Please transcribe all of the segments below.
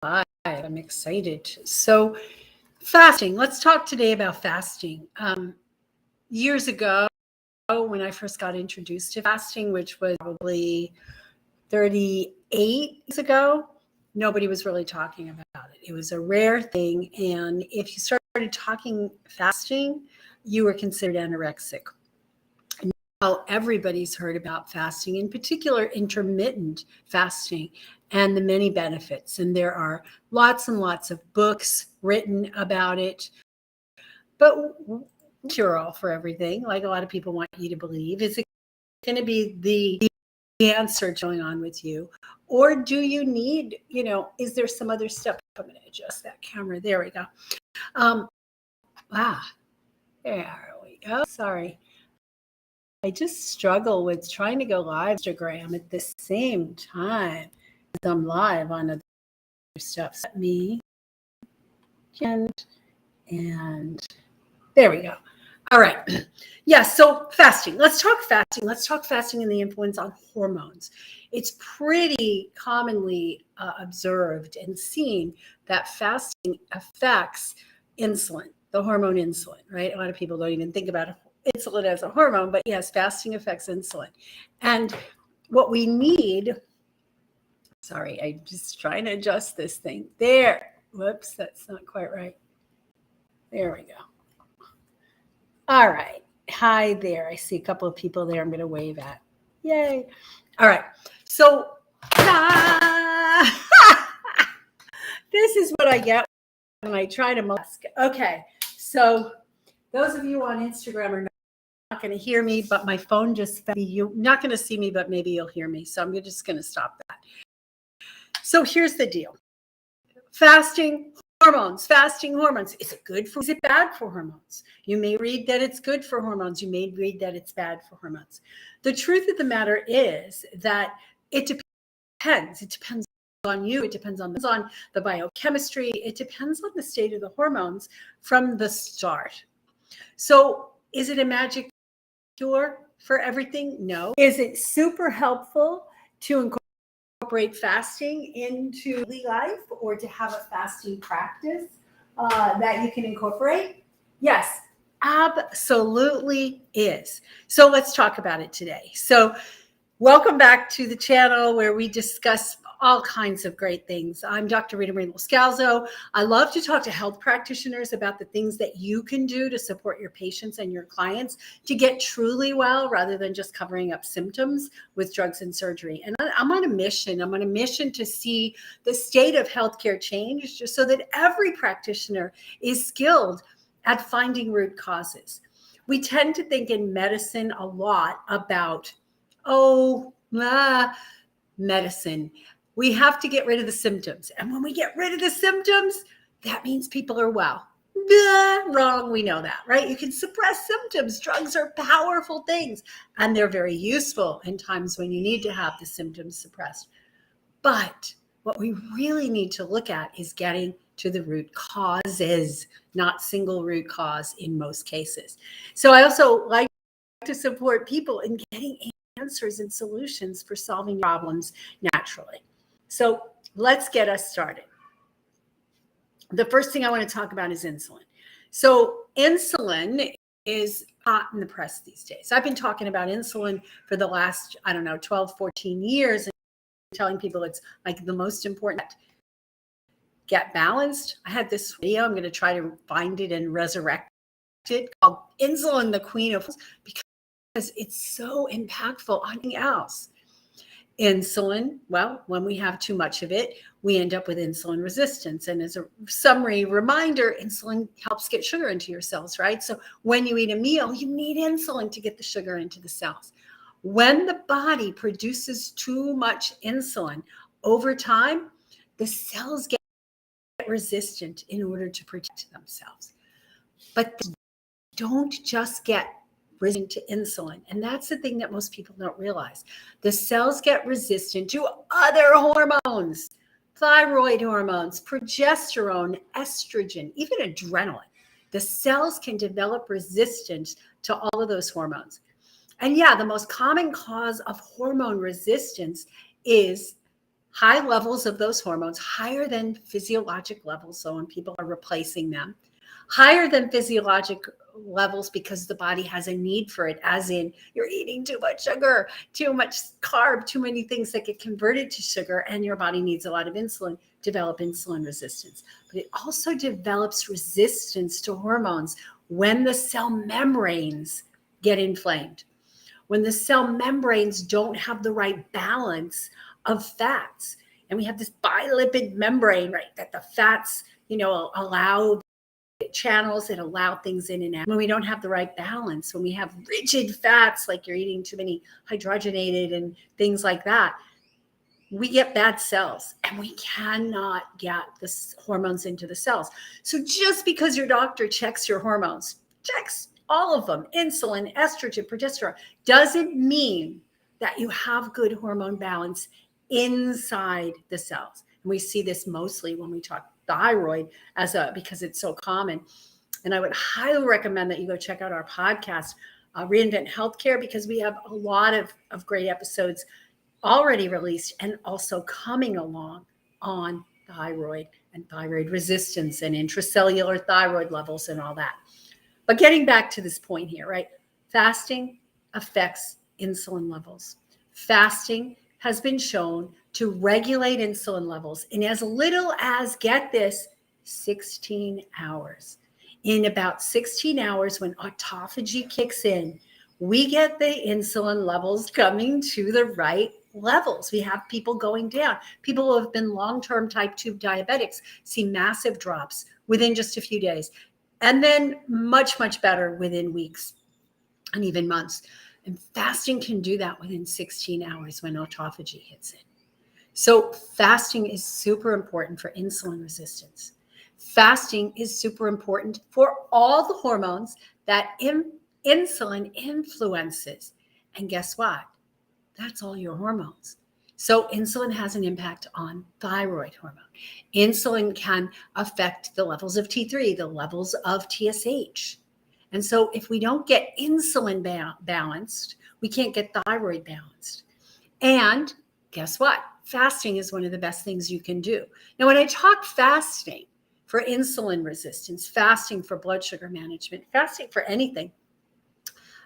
live. I'm excited. So, fasting. Let's talk today about fasting. Years ago, when I first got introduced to fasting, which was probably 38 years ago, nobody was really talking about it. It was a rare thing. And if you started talking fasting, you were considered anorexic. Now everybody's heard about fasting, in particular intermittent fasting, and the many benefits. And there are lots and lots of books written about it. But cure all for everything, like a lot of people want you to believe. Is it going to be the answer going on with you? Or do you need, is there some other stuff? I'm going to adjust that camera. There we go. There we go. Sorry. I just struggle with trying to go live Instagram at the same time as I'm live on other stuff. Me and there we go. All right. Yeah, so fasting. Let's talk fasting. Let's talk fasting and the influence on hormones. It's pretty commonly observed and seen that fasting affects insulin, the hormone insulin, right? A lot of people don't even think about insulin as a hormone, but yes, fasting affects insulin. And what we need, sorry, I'm just trying to adjust this thing. There. Whoops, that's not quite right. There we go. All right. Hi there. I see a couple of people there I'm going to wave at. Yay. All right. So this is what I get when I try to mask. Okay. So those of you on Instagram are not going to hear me, but my phone just fed me. You're not going to see me, but maybe you'll hear me. So I'm just going to stop that. So here's the deal. Fasting hormones. Is it good for, is it bad for hormones? You may read that it's good for hormones. You may read that it's bad for hormones. The truth of the matter is that it depends. It depends on you. It depends on the biochemistry. It depends on the state of the hormones from the start. So is it a magic cure for everything? No. Is it super helpful to incorporate fasting into daily life or to have a fasting practice that you can incorporate? Yes, absolutely is. So let's talk about it today. So welcome back to the channel where we discuss all kinds of great things. I'm Dr. Rita Marie Scalzo. I love to talk to health practitioners about the things that you can do to support your patients and your clients to get truly well rather than just covering up symptoms with drugs and surgery. And I'm on a mission. I'm on a mission to see the state of healthcare change just so that every practitioner is skilled at finding root causes. We tend to think in medicine a lot about medicine. We have to get rid of the symptoms. And when we get rid of the symptoms, that means people are well. Wrong. We know that, right? You can suppress symptoms. Drugs are powerful things, and they're very useful in times when you need to have the symptoms suppressed. But what we really need to look at is getting to the root causes, not single root cause in most cases. So I also like to support people in getting answers and solutions for solving problems naturally. So let's get us started. The first thing I want to talk about is insulin. So insulin is hot in the press these days. I've been talking about insulin for the last, 12, 14 years and telling people it's like the most important. Get balanced. I had this video. I'm going to try to find it and resurrect it called Insulin, the Queen of, because it's so impactful on anything else. Insulin, well, when we have too much of it, we end up with insulin resistance. And as a summary reminder, insulin helps get sugar into your cells, right? So when you eat a meal, you need insulin to get the sugar into the cells. When the body produces too much insulin, over time, the cells get resistant in order to protect themselves. But they don't just get resistant to insulin. And that's the thing that most people don't realize. The cells get resistant to other hormones, thyroid hormones, progesterone, estrogen, even adrenaline. The cells can develop resistance to all of those hormones. And yeah, the most common cause of hormone resistance is high levels of those hormones, higher than physiologic levels. So when people are replacing them, higher than physiologic levels because the body has a need for it, as in you're eating too much sugar, too much carb, too many things that get converted to sugar, and your body needs a lot of insulin, develop insulin resistance. But it also develops resistance to hormones when the cell membranes get inflamed, when the cell membranes don't have the right balance of fats. And we have this bilipid membrane, right, that the fats, allow channels that allow things in and out. When we don't have the right balance, when we have rigid fats, like you're eating too many hydrogenated and things like that, we get bad cells and we cannot get the hormones into the cells. So just because your doctor checks your hormones, checks all of them, insulin, estrogen, progesterone, doesn't mean that you have good hormone balance inside the cells. And we see this mostly when we talk thyroid because it's so common. And I would highly recommend that you go check out our podcast, Reinvent Healthcare, because we have a lot of great episodes already released and also coming along on thyroid and thyroid resistance and intracellular thyroid levels and all that. But getting back to this point here, right? Fasting affects insulin levels. Fasting has been shown to regulate insulin levels in as little as, get this, 16 hours. In about 16 hours, when autophagy kicks in, we get the insulin levels coming to the right levels. We have people going down. People who have been long-term type 2 diabetics see massive drops within just a few days, and then much, much better within weeks and even months. And fasting can do that within 16 hours when autophagy hits in. So fasting is super important for insulin resistance. Fasting is super important for all the hormones that insulin influences. And guess what? That's all your hormones. So insulin has an impact on thyroid hormone. Insulin can affect the levels of T3, the levels of TSH. And so if we don't get insulin balanced, we can't get thyroid balanced. And guess what? Fasting is one of the best things you can do. Now, when I talk fasting for insulin resistance, fasting for blood sugar management, fasting for anything,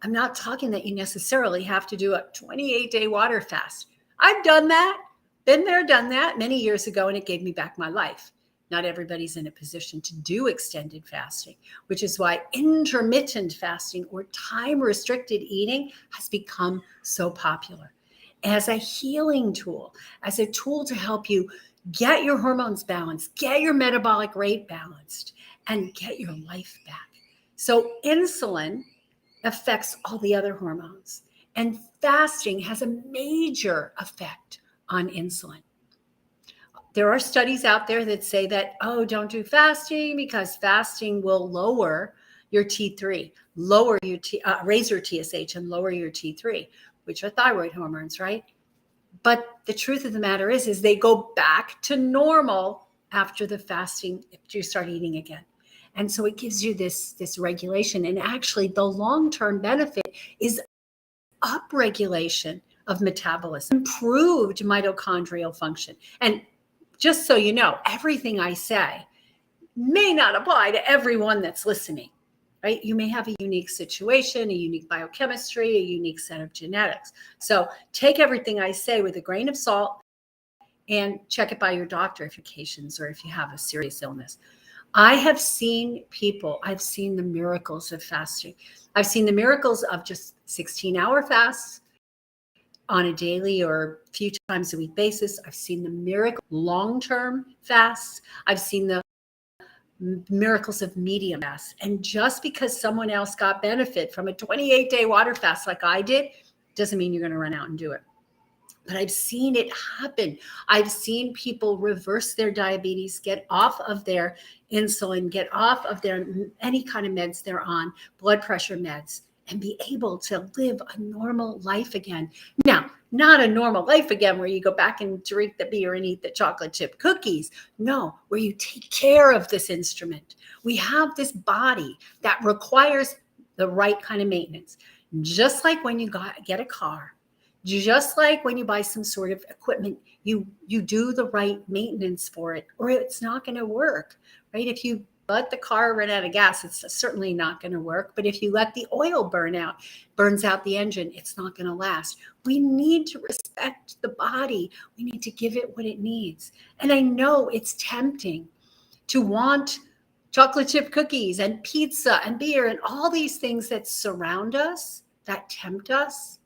I'm not talking that you necessarily have to do a 28-day water fast. I've done that, been there, done that many years ago, and it gave me back my life. Not everybody's in a position to do extended fasting, which is why intermittent fasting or time-restricted eating has become so popular as a healing tool, as a tool to help you get your hormones balanced, get your metabolic rate balanced, and get your life back. So insulin affects all the other hormones, and fasting has a major effect on insulin. There are studies out there that say that, don't do fasting because fasting will lower your T3, raise your TSH and lower your T3, which are thyroid hormones, right? But the truth of the matter is they go back to normal after the fasting, if you start eating again. And so it gives you this regulation. And actually the long-term benefit is upregulation of metabolism, improved mitochondrial function. And just so you know, everything I say may not apply to everyone that's listening, right? You may have a unique situation, a unique biochemistry, a unique set of genetics. So take everything I say with a grain of salt and check it by your doctor if you have occasions or if you have a serious illness. I have seen I've seen the miracles of fasting. I've seen the miracles of just 16-hour fasts on a daily or a few times a week basis. I've seen the miracle long-term fasts. I've seen the miracles of medium fasts. And just because someone else got benefit from a 28-day water fast like I did, doesn't mean you're going to run out and do it. But I've seen it happen. I've seen people reverse their diabetes, get off of their insulin, get off of their any kind of meds they're on, blood pressure meds, and be able to live a normal life again. Now, not a normal life again where you go back and drink the beer and eat the chocolate chip cookies. No, where you take care of this instrument. We have this body that requires the right kind of maintenance. Just like when you get a car, Just like when you buy some sort of equipment, you do the right maintenance for it, or it's not going to work, right? If you let the car run out of gas, it's certainly not going to work. But if you let the oil burns out the engine, it's not going to last. We need to respect the body. We need to give it what it needs. And I know it's tempting to want chocolate chip cookies and pizza and beer and all these things that surround us, that tempt us.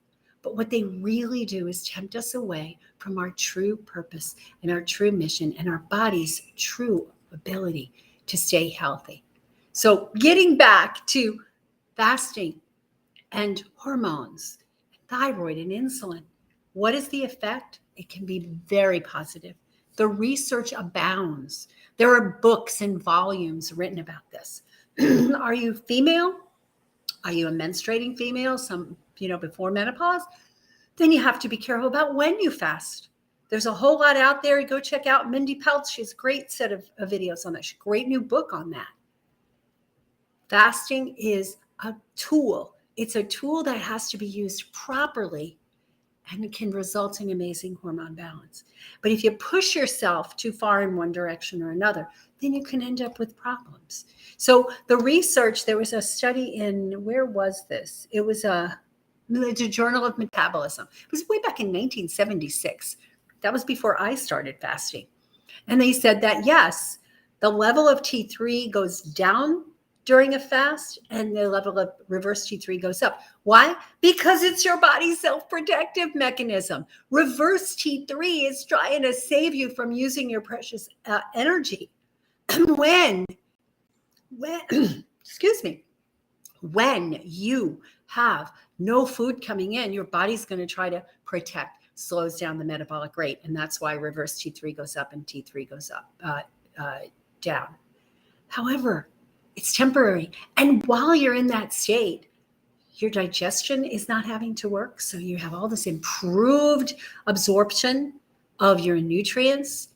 But what they really do is tempt us away from our true purpose and our true mission and our body's true ability to stay healthy. So getting back to fasting and hormones, thyroid and insulin, what is the effect? It can be very positive. The research abounds. There are books and volumes written about this. Are you female? Are you a menstruating female? Before menopause? Then you have to be careful about when you fast. There's a whole lot out there. Go check out Mindy Peltz. She has a great set of videos on that. She has a great new book on that. Fasting is a tool. It's a tool that has to be used properly, and it can result in amazing hormone balance. But if you push yourself too far in one direction or another, then you can end up with problems. So the research, there was a study in, where was this? It was a Journal of Metabolism. It was way back in 1976. That was before I started fasting. And they said that, yes, the level of T3 goes down during a fast and the level of reverse T3 goes up. Why? Because it's your body's self-protective mechanism. Reverse T3 is trying to save you from using your precious energy. When excuse me, when you have no food coming in, your body's going to try to protect, slows down the metabolic rate. And that's why reverse T3 goes up and T3 goes up, down. However, it's temporary. And while you're in that state, your digestion is not having to work. So you have all this improved absorption of your nutrients.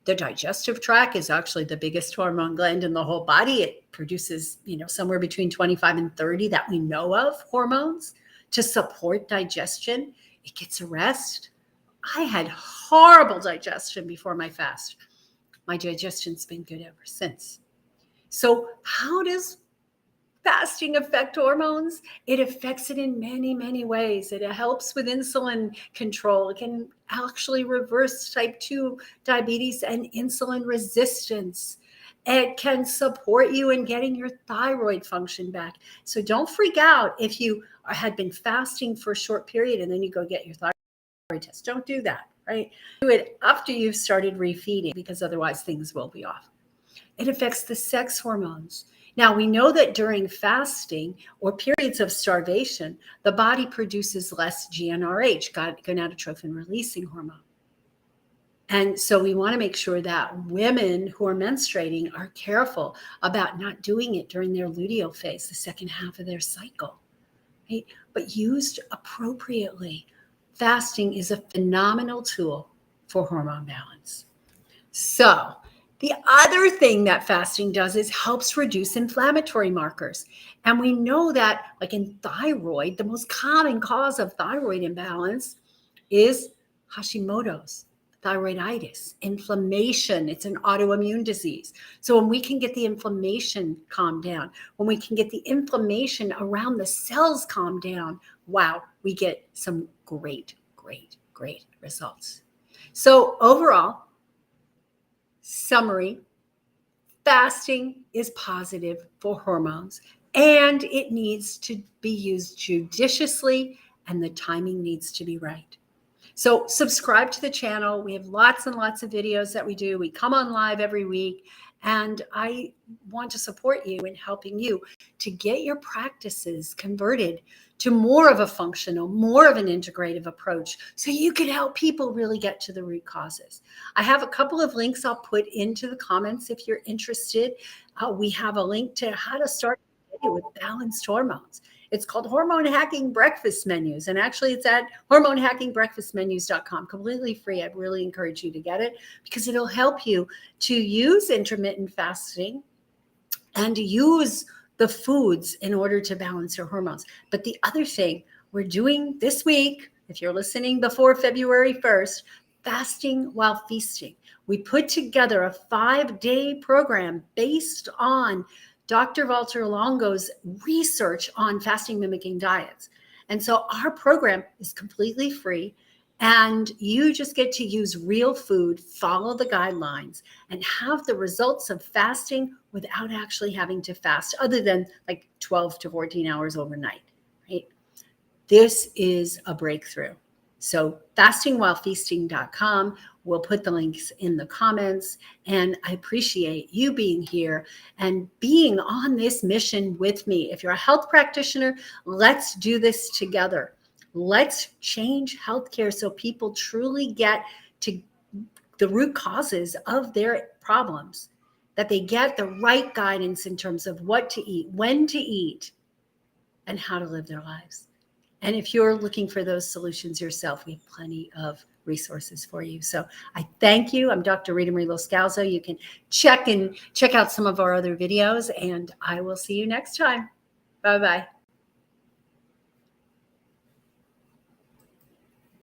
The digestive tract is actually the biggest hormone gland in the whole body. It produces, somewhere between 25 and 30 that we know of hormones to support digestion. It gets a rest. I had horrible digestion before my fast. My digestion's been good ever since. So how does fasting affect hormones? It affects it in many, many ways. It helps with insulin control. It can actually reverse type 2 diabetes and insulin resistance. It can support you in getting your thyroid function back. So don't freak out if you had been fasting for a short period and then you go get your thyroid test. Don't do that, right? Do it after you've started refeeding, because otherwise things will be off. It affects the sex hormones. Now, we know that during fasting or periods of starvation, the body produces less GnRH, gonadotrophin releasing hormone. And so we want to make sure that women who are menstruating are careful about not doing it during their luteal phase, the second half of their cycle, right? But used appropriately, fasting is a phenomenal tool for hormone balance. So the other thing that fasting does is helps reduce inflammatory markers. And we know that, like in thyroid, the most common cause of thyroid imbalance is Hashimoto's, thyroiditis, inflammation. It's an autoimmune disease. So when we can get the inflammation calmed down, when we can get the inflammation around the cells calmed down, wow, we get some great, great, great results. So overall, summary, fasting is positive for hormones, and it needs to be used judiciously, and the timing needs to be right. So subscribe to the channel. We have lots and lots of videos that we do. We come on live every week, and I want to support you in helping you to get your practices converted to more of a functional, more of an integrative approach, so you can help people really get to the root causes. I have a couple of links I'll put into the comments if you're interested. We have a link to how to start with balanced hormones. It's called Hormone Hacking Breakfast Menus. And actually it's at hormonehackingbreakfastmenus.com, completely free. I'd really encourage you to get it because it'll help you to use intermittent fasting and use the foods in order to balance your hormones. But the other thing we're doing this week, if you're listening before February 1st, Fasting While Feasting. We put together a 5-day program based on Dr. Walter Longo's research on fasting mimicking diets. And so our program is completely free, and you just get to use real food, follow the guidelines, and have the results of fasting without actually having to fast, other than like 12 to 14 hours overnight, right? This is a breakthrough. So fastingwhilefeasting.com. We'll put the links in the comments. And I appreciate you being here and being on this mission with me. If you're a health practitioner, let's do this together. Let's change healthcare so people truly get to the root causes of their problems, that they get the right guidance in terms of what to eat, when to eat, and how to live their lives. And if you're looking for those solutions yourself, we have plenty of resources for you. So I thank you. I'm Dr. Rita Marie Loscalzo. You can check out some of our other videos, and I will see you next time. Bye-bye.